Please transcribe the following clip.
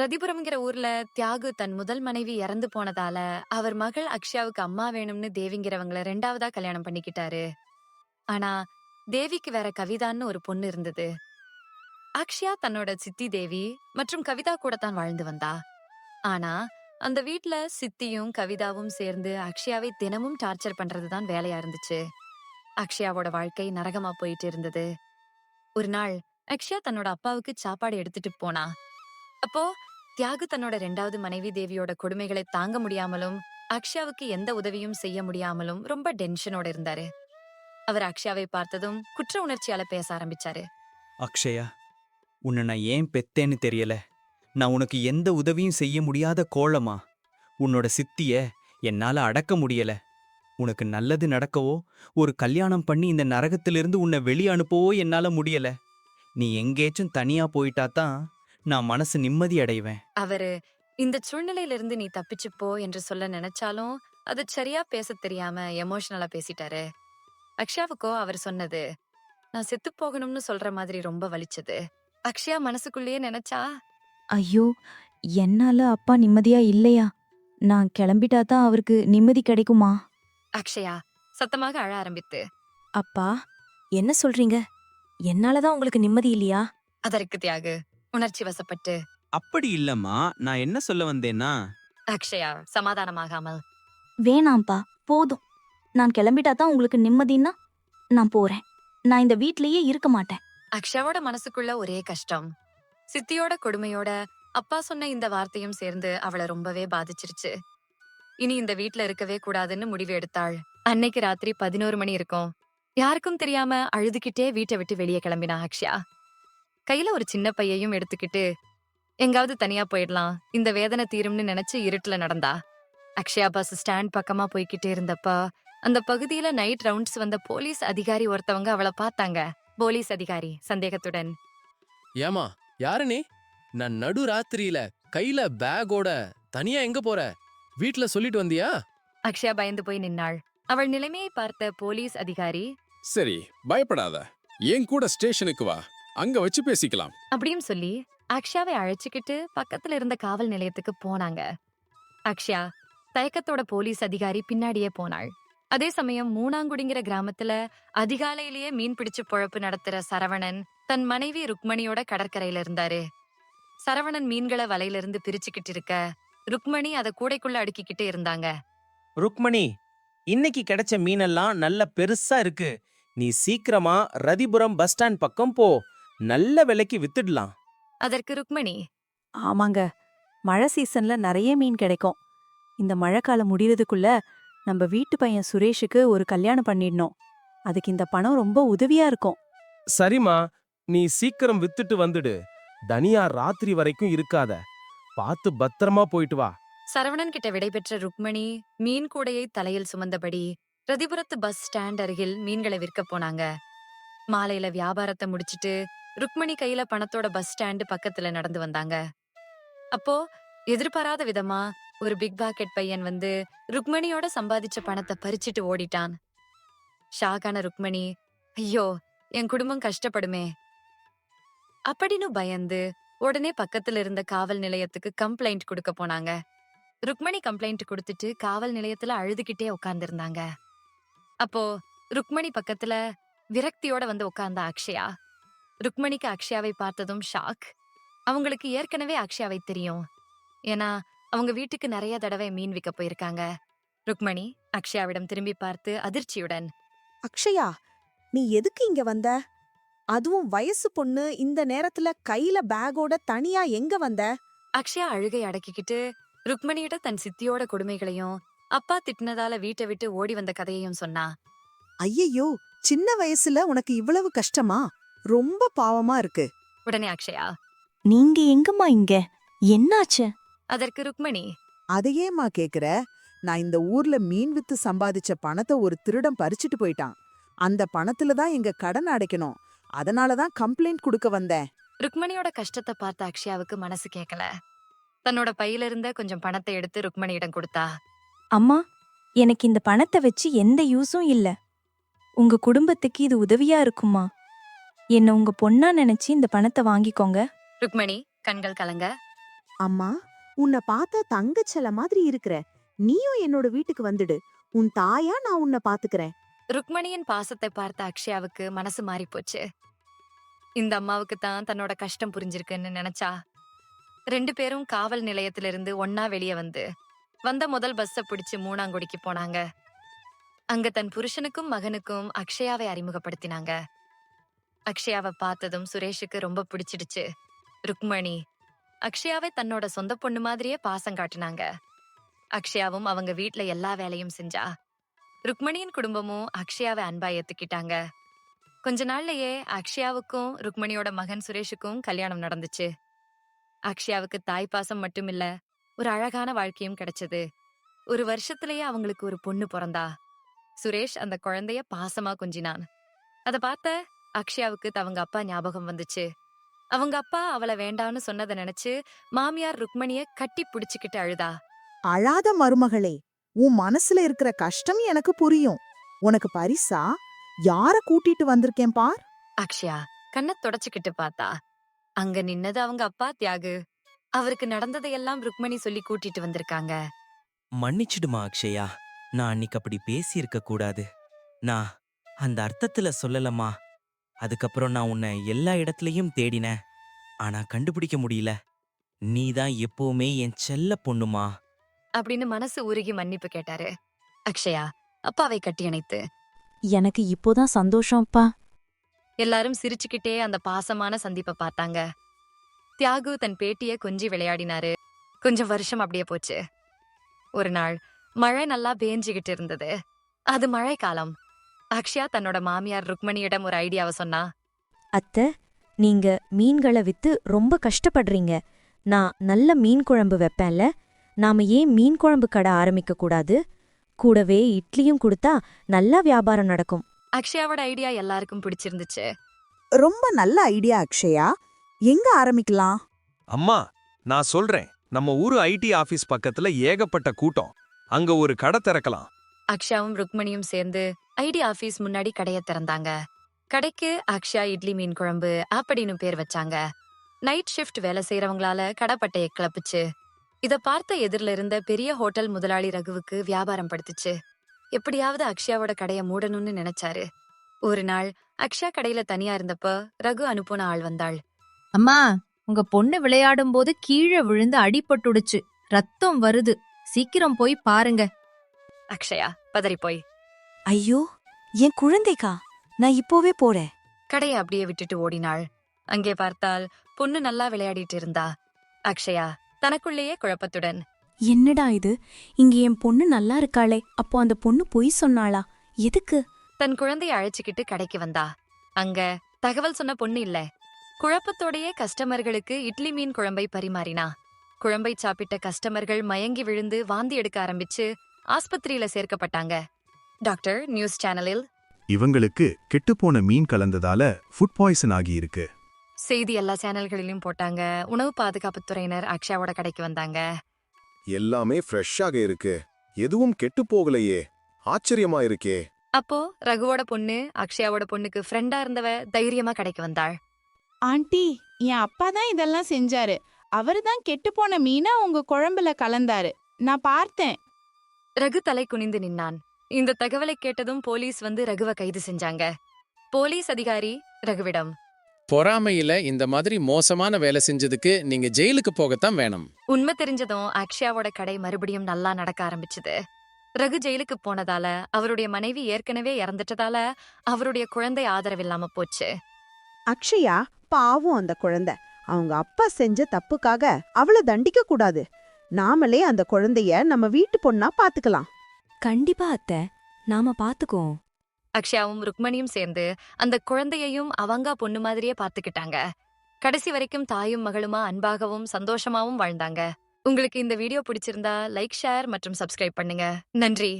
ரதிபுரம்ங்கிற ஊர்ல தியாகு தன் முதல் மனைவி இறந்து போனதால, அவர் மகள் அக்ஷயாவுக்கு அம்மா வேணும்னு தேவிங்கிறவங்கள 2வதா கல்யாணம் பண்ணிக்கிட்டாரு. ஆனா, தேவிக்கு வேற கவிதான்னு ஒரு பொண்ணு இருந்தது. அக்ஷயா தன்னோட சித்தி தேவி மற்றும் கவிதா கூட தான் வாழ்ந்து வந்தா. ஆனா, அந்த வீட்ல சித்தியும் கவிதாவும் சேர்ந்து அக்ஷயாவை தினமும் டார்ச்சர் பண்றது தான் வேலையா இருந்துச்சு. அக்ஷயாவோட வாழ்க்கை நரகமா போயிட்டு இருந்தது. ஒரு நாள் அக்ஷயா தன்னோட அப்பாவுக்கு சாப்பாடு எடுத்துட்டு போனா. அப்போ தியாகு தன்னோட 2வது மனைவி தேவியோட கொடுமைகளை தாங்க முடியாமலும் அக்ஷயாவுக்கு எந்த உதவியும் செய்ய முடியாமலும் ரொம்ப டென்ஷனோட இருந்தாரு. அவர் அக்ஷயாவை பார்த்ததும் குற்ற உணர்ச்சியால பேச ஆரம்பிச்சாரு. அக்ஷயா, உன்னை நான் ஏன் பெத்தேன்னு தெரியல. நான் உனக்கு எந்த உதவியும் செய்ய முடியாத கோளமா. உன்னோட சித்திய என்னால அடக்க முடியல. உனக்கு நல்லது நடக்கவோ, ஒரு கல்யாணம் பண்ணி இந்த நரகத்திலிருந்து உன்னை வெளிய அனுப்பவோ என்னால முடியல. நீ எங்கேச்சும் தனியா போயிட்டாதான் நான் மனசு நிம்மதி அடைவேன். அவரு இந்த சூழ்நிலையிலிருந்து நீ தப்பிச்சு போ என்று சொல்ல நினைச்சாலும் அது சரியா பேச தெரியாம எமோஷனலா பேசிட்டாரு. அக்ஷயாவுக்கோ அவர் சொன்னது நான் செத்து போகணும்னு சொல்ற மாதிரி ரொம்ப வலிச்சது. அக்ஷயா மனசுக்குள்ளேயே நினைச்சா, ஐயோ! என்னால அப்பா நிம்மதியா இல்லையா? நான் கிளம்பிட்டா தான் அவருக்கு நிம்மதி கிடைக்குமா? அக்ஷயா சத்தமாக அழ ஆரம்பித்து, அப்பா, என்ன சொல்றீங்க? என்னால தான் உங்களுக்கு நிம்மதி இல்லையா? அதற்கு தியாகு உணர்ச்சி வசப்பட்டு, அப்படி இல்லம்மா, நான் என்ன சொல்ல வந்தேன்னா, அக்ஷயா சமாதானமாகாமல், வேணாம்ப்பா, போதும். நான் கிளம்பிட்டா தான் உங்களுக்கு நிம்மதின்னா, நான் போறேன். நான் இந்த வீட்லயே இருக்க மாட்டேன். அக்ஷயாவோட மனசுக்குள்ள ஒரே கஷ்டம். சித்தியோட கொடுமையோட அப்பா சொன்ன இந்த வார்த்தையும் சேர்ந்து அவளை ரொம்பவே பாதிச்சிருச்சு. இனி இந்த வீட்ல இருக்கவே கூடாதுன்னு முடிவு எடுத்தாள். அன்னைக்கு ராத்திரி 11 மணி இருக்கும். யாருக்கும் தெரியாம அழுதுகிட்டே வீட்டை விட்டு வெளியே கிளம்பினா அக்ஷயா. கையில ஒரு சின்ன பையையும் எடுத்துக்கிட்டு எங்காவது தனியா போயிடலாம், இந்த வேதனை தீரும்னு நினைச்சு இருட்டுல நடந்தா. அக்ஷயா பஸ் ஸ்டாண்ட் பக்கமா போய்கிட்டே இருந்தப்ப அந்த பகுதியில நைட் ரவுண்ட்ஸ் வந்த போலீஸ் அதிகாரி ஒருத்தவங்க அவளை பார்த்தாங்க. போலீஸ் அதிகாரி சந்தேகத்துடன், ஏமா, யாரு நீ? நான் நடு ராத்திரியில கையில பேக்கோட தனியா எங்க போற? வீட்ல சொல்லிட்டு வந்தியா? அக்ஷயா பயந்து போய் நின்னாள். அவள் நிலைமையை பார்த்த போலீஸ் அதிகாரி சரி, பயப்படாத. என் கூட ஸ்டேஷனுக்கு வா, அங்க வச்சு பேசிக்கலாம். அப்படின்னு சொல்லி அக்ஷயாவை அழைச்சுக்கிட்டு பக்கத்துல இருந்த காவல் நிலையத்துக்கு போனாங்க. அக்ஷயா தயக்கத்தோட போலீஸ் அதிகாரி பின்னாடியே போனாள். அதே சமயம் மூணாங்குடிங்கிற கிராமத்துல அதிகாலையிலேயே மீன் பிடிச்சு பொழப்பு நடத்துற சரவணன் தன் மனைவி ருக்மணியோட கடற்கரையில இருந்தாரு. சரவணன் மீன்களை வலையிலிருந்து பிரிச்சுக்கிட்டு இருக்க ருக்மணி அதை கூடைக்குள்ள அடுக்கிக்கிட்டு இருந்தாங்க. ருக்மணி, இன்னைக்கு கிடைச்ச மீனெல்லாம் நல்ல பெருசா இருக்கு. நீ சீக்கிரமா ரதிபுரம் பஸ் ஸ்டாண்ட் பக்கம் போ. நல்ல விலைக்கு வித்துடலாம். அதற்கு ருக்மணி, ஆமாங்க. மழை சீசன்ல நிறைய மீன் கிடைக்கும். இந்த மழைக்காலம் முடியறதுக்குள்ள நம்ம வீட்டு பையன் சுரேஷுக்கு ஒரு கல்யாணம் பண்ணிடணும். அதுக்கு இந்த பணம் ரொம்ப உதவியா இருக்கும். சரிம்மா, நீ சீக்கிரம் வித்துட்டு வந்துடு. தனியா ராத்திரி வரைக்கும் இருக்காத. பார்த்து பத்திரமா போயிட்டு வா. சரவணன் கிட்ட விடைபெற்ற ருக்மணி மீன் கூடையை தலையில் சுமந்தபடி ரதிபுரத்து பஸ் ஸ்டாண்ட் அருகில் மீன்களை விற்க போனாங்க. மாலையில வியாபாரத்தை முடிச்சிட்டு ருக்மணி கையில பணத்தோட பஸ் ஸ்டாண்டு பக்கத்துல நடந்து வந்தாங்க. அப்போ எதிர்பாராத விதமா ஒரு பிக் பாக்கெட் பையன் வந்து ருக்மணியோட சம்பாதிச்ச பணத்தை பறிச்சிட்டு ஓடிட்டான். ஷாக்கான ருக்மணி, ஐயோ என் குடும்பம் கஷ்டப்படுமே அப்படின்னு பயந்து உடனே பக்கத்துல இருந்த காவல் நிலையத்துக்கு கம்ப்ளைண்ட் கொடுக்க போனாங்க. ருக்மணி கம்ப்ளைண்ட் கொடுத்துட்டு காவல் நிலையத்துல அழுதுகிட்டே உட்கார்ந்திருந்தாங்க. அப்போ ருக்மணி பக்கத்துல விரக்தியோட வந்து உட்கார்ந்த அக்ஷயா. ருக்மணிக்கு அக்ஷயாவை பார்த்ததும் ஷாக். அவங்களுக்கு ஏற்கனவே அக்ஷயாவை தெரியும். ஏன்னா அவங்க வீட்டுக்கு நிறைய தடவை மீன் விற்க போயிருக்காங்க. ருக்மணி அக்ஷயாவிடம் திரும்பி பார்த்து அதிர்ச்சியுடன், அக்ஷயா, நீ எதுக்கு இங்க வந்த? அதுவும் வயசு பொண்ணு இந்த நேரத்துல கையில பேக்கோட தனியா எங்க வந்த? அக்ஷயா அழுகை அடக்கிக்கிட்டு ருக்மணியிட தன் சித்தியோட கொடுமைகளையும் அப்பா திட்டினதால வீட்டை விட்டு ஓடி வந்த கதையையும் சொன்னா. ஐயையோ, சின்ன வயசுல உனக்கு இவ்வளவு கஷ்டமா? ரொம்ப பாவமா இருக்கு. உடனே அக்ஷயா, நீங்க எங்கம்மா இங்க? என்னாச்சு? அதற்கு ருக்மணி, அதையேம்மா கேக்குற? நான் இந்த ஊர்ல மீன் வித்து சம்பாதிச்ச பணத்தை ஒரு திருடன் பறிச்சுட்டு போயிட்டான். அந்த பணத்துல தான் எங்க கடன் அடைக்கணும். அதனாலதான் கம்ப்ளைண்ட் கொடுக்க வந்தேன். ருக்மணியோட கஷ்டத்தை பார்த்த அக்ஷயாவுக்கு மனசு கேட்கல. தன்னோட பையில இருந்த கொஞ்சம் பணத்தை எடுத்து ருக்மணியிடம் கொடுத்தா. அம்மா, எனக்கு இந்த பணத்தை வச்சு எந்த யூஸும் இல்ல. உங்க குடும்பத்துக்கு இது உதவியா இருக்குமா? என்ன உங்க பொண்ணா நினைச்சு இந்த பணத்தை வாங்கிக்கோங்க. ருக்மணி கண்கள் கலங்க, அம்மா, உன்னை பார்த்தா தங்கச்சல மாதிரி இருக்கிற. நீயும் என்னோட வீட்டுக்கு வந்துடு. உன் தாயா நான் உன்னை பாத்துக்கிறேன். ருக்மணியின் பாசத்தை பார்த்த அக்ஷயாவுக்கு மனசு மாறி போச்சு. இந்த அம்மாவுக்கு தான் தன்னோட கஷ்டம் புரிஞ்சிருக்குன்னு நினைச்சா. 2 பேரும் காவல் நிலையத்திலிருந்து ஒன்னா வெளியே வந்த முதல் பஸ்ஸ பிடிச்சு மூணாங்குடிக்கு போனாங்க. அங்க தன் புருஷனுக்கும் மகனுக்கும் அக்ஷயாவை அறிமுகப்படுத்தினாங்க. அக்ஷயாவை பார்த்ததும் சுரேஷுக்கு ரொம்ப பிடிச்சிடுச்சு. ருக்மணி அக்ஷயாவை தன்னோட சொந்த பொண்ணு மாதிரியே பாசம் காட்டுனாங்க. அக்ஷயாவும் அவங்க வீட்ல எல்லா வேலையும் செஞ்சா. ருக்மணியின் குடும்பமும் அக்ஷயாவை அன்பா ஏத்துக்கிட்டாங்க. கொஞ்ச நாள்லயே அக்ஷயாவுக்கும் ருக்மணியோட மகன் சுரேஷுக்கும் கல்யாணம் நடந்துச்சு. அக்ஷயாவுக்கு தாய் பாசம் மட்டுமில்ல, ஒரு அழகான வாழ்க்கையும் கிடைச்சது. 1 வருஷத்திலேயே அவங்களுக்கு ஒரு பொண்ணு பிறந்தா. சுரேஷ் அந்த குழந்தைய பாசமா கொஞ்சினான். அத பார்த்த அக்ஷயாவுக்கு அவங்க அப்பா ஞாபகம் வந்துச்சு. அவங்க அப்பா அவளை வேண்டான்னு சொன்னதை நினைச்சு மாமியார் ருக்மணிய கட்டி பிடிச்சுக்கிட்டு அழுதா. அழாத மருமகளே, உன் மனசுல இருக்கிற கஷ்டம் எனக்கு புரியும். உனக்கு பரிசா யார கூட்டிட்டு வந்திருக்கேன் பார். அக்ஷயா கண்ணை தொடச்சுக்கிட்டு பார்த்தா. அங்க நின்னது அவங்க அப்பா தியாகு. அவருக்கு நடந்ததையெல்லாம் ருக்மணி சொல்லி கூட்டிட்டு வந்திருக்காங்க. மன்னிச்சிடுமா அக்ஷயா, நான் அன்னைக்கு அப்படி பேசியிருக்க கூடாது. நான் அந்த அர்த்தத்துல சொல்லலம்மா. அதுக்கப்புறம் நான் உன்னை எல்லா இடத்துலயும் தேடினேன், ஆனா கண்டுபிடிக்க முடியல. நீதான் எப்பவுமே என் செல்ல பொண்ணுமா அப்படின்னு மனசு உருகி மன்னிப்பு கேட்டாரு. அக்ஷயா அப்பாவை கட்டியணைத்து, எனக்கு இப்போதான் சந்தோஷம்ப்பா. எல்லாரும் சிரிச்சுக்கிட்டே அந்த பாசமான சந்திப்பை பார்த்தாங்க. தியாகு தன் பேட்டிய கொஞ்சி விளையாடினாரு. கொஞ்சம் வருஷம் அப்படியே போச்சு. ஒரு நாள் மழை நல்லா பேஞ்சுகிட்டு இருந்தது. அது மழை காலம். அக்ஷயா தன்னோட மாமியார் ருக்மணியிடம் ஒரு ஐடியாவை சொன்னா. அத்தை, நீங்க மீன்களை வித்து ரொம்ப கஷ்டப்படுறீங்க. நான் நல்ல மீன் குழம்பு வைப்பேன்ல, நாம ஏன் மீன் குழம்பு கடை ஆரம்பிக்க கூடாது? கூடவே இட்லியும் கொடுத்தா நல்லா வியாபாரம் நடக்கும். அக்ஷயாவோட ஐடியா எல்லாருக்கும் பிடிச்சிருந்துச்சு. ரொம்ப நல்ல ஐடியா அக்ஷயா. எங்க ஆரம்பிக்கலாம்? அம்மா, நான் சொல்றேன். நம்ம ஊரு ஐடி ஆபீஸ் பக்கத்துல ஏகப்பட்ட கூட்டம். அங்க ஒரு கடை திறக்கலாம். அக்ஷயாவும் ருக்மணியும் சேர்ந்து ஐடி ஆபீஸ் முன்னாடி கடைய திறந்தாங்க. கடைக்கு அக்ஷயா இட்லி மீன் குழம்பு அப்படின்னு பேர் வச்சாங்க. நைட் ஷிஃப்ட் வேலை செய்யறவங்களால கடைப்பட்டைய கிளப்புச்சு. இத பார்த்த எதிரில இருந்த பெரிய ஹோட்டல் முதலாளி ரகுவுக்கு வியாபாரம் படுத்துச்சு. எப்படியாவது அக்ஷயாவோட கடைய மூடணும்னு நினைச்சாரு. ஒரு நாள் அக்ஷயா கடையில தனியா இருந்தப்ப ரகு அனுப்புன ஆள் வந்தாள். அம்மா, உங்க பொண்ணு விளையாடும் போது கீழே விழுந்து அடிபட்டுடுச்சு, ரத்தம் வருது, சீக்கிரம் போய் பாருங்க. அக்ஷயா பதறி போய், ஐயோ, என் குழந்தைக்கா? நான் இப்போவே போறேன். கடையை அப்படியே விட்டுட்டு ஓடினாள். அங்கே பார்த்தால் பொண்ணு நல்லா விளையாடிட்டு இருந்தா. அக்ஷயா தனக்குள்ளேயே குழப்பத்துடன், என்னடா இது? இங்க என் பொண்ணு நல்லா இருக்காளே, அப்போ அந்த பொண்ணு பொய் சொன்னாளா? எதுக்கு? தன் குழந்தைய அழைச்சுக்கிட்டு கடைக்கு வந்தா. அங்க தகவல் சொன்ன பொண்ணு இல்ல. குழப்பத்தோடையே கஸ்டமர்களுக்கு இட்லி மீன் குழம்பை பரிமாறினா. குழம்பை சாப்பிட்ட கஸ்டமர்கள் மயங்கி விழுந்து வாந்தி எடுக்க ஆரம்பிச்சு ஆஸ்பத்திரியில சேர்க்கப்பட்டாங்க. டாக்டர் நியூஸ் சேனலில், இவங்களுக்கு கெட்டுப்போன மீன் கலந்ததால ஃபுட் பாய்சன் ஆகியிருக்கு. செய்தி எல்லா சேனல்களிலும் போட்டாங்க. உணவு பாதுகாப்பு துறையினர் அக்ஷயாவோட கடைக்கு வந்தாங்க. எல்லாமே ஃப்ரெஷ்ஷாக இருக்கு, எதுவும் கெட்டு போகலையே, ஆச்சரியமா இருக்கே. அப்போ ரகுவோட பொண்ணு அக்ஷயாவோட பொண்ணுக்கு ஃப்ரெண்டா இருந்தவ தைரியமா கடைக்கு வந்தாள். ஆண்டி, என் அப்பா தான் இதெல்லாம் செஞ்சாரு. அவரு தான் கெட்டுப்போன மீனை உங்க குழம்புல கலந்தாரு, நான் பார்த்தேன். ரகு தலை குனிந்து நின்னான். இந்த தகவலை கேட்டதும் போலீஸ் வந்து ரகுவை கைது செஞ்சாங்க. போலீஸ் அதிகாரி ரகுவிடம், பொறாமையில இந்த மாதிரி மோசமான வேலை செஞ்சதுக்கு நீங்க ஜெயிலுக்கு போகத்தான் வேணும். உண்மை தெரிஞ்சதும் அக்ஷயாவோட கடை மறுபடியும் நல்லா நடக்க ஆரம்பிச்சது. ரகு ஜெயிலுக்கு போனதால, அவருடைய மனைவி ஏற்கனவே இறந்துட்டதால அவருடைய குழந்தை ஆதரவில்லாம போச்சு. அக்ஷயா பாவம் அந்த குழந்தை. அவங்க அப்பா செஞ்ச தப்புக்காக அவளை தண்டிக்க கூடாது. நாமளே அந்த குழந்தைய நம்ம வீட்டு பொண்ணா பாத்துக்கலாம். கண்டிப்பா அத்தை, நாம பாத்துக்குவோம். அக்ஷயாவும் ருக்மணியும் சேர்ந்து அந்த குழந்தையையும் அவங்க பொண்ணு மாதிரியே பாத்துக்கிட்டாங்க. கடைசி வரைக்கும் தாயும் மகளுமா அன்பாகவும் சந்தோஷமாவும் வாழ்ந்தாங்க. உங்களுக்கு இந்த வீடியோ பிடிச்சிருந்தா லைக், ஷேர் மற்றும் சப்ஸ்கிரைப் பண்ணுங்க. நன்றி.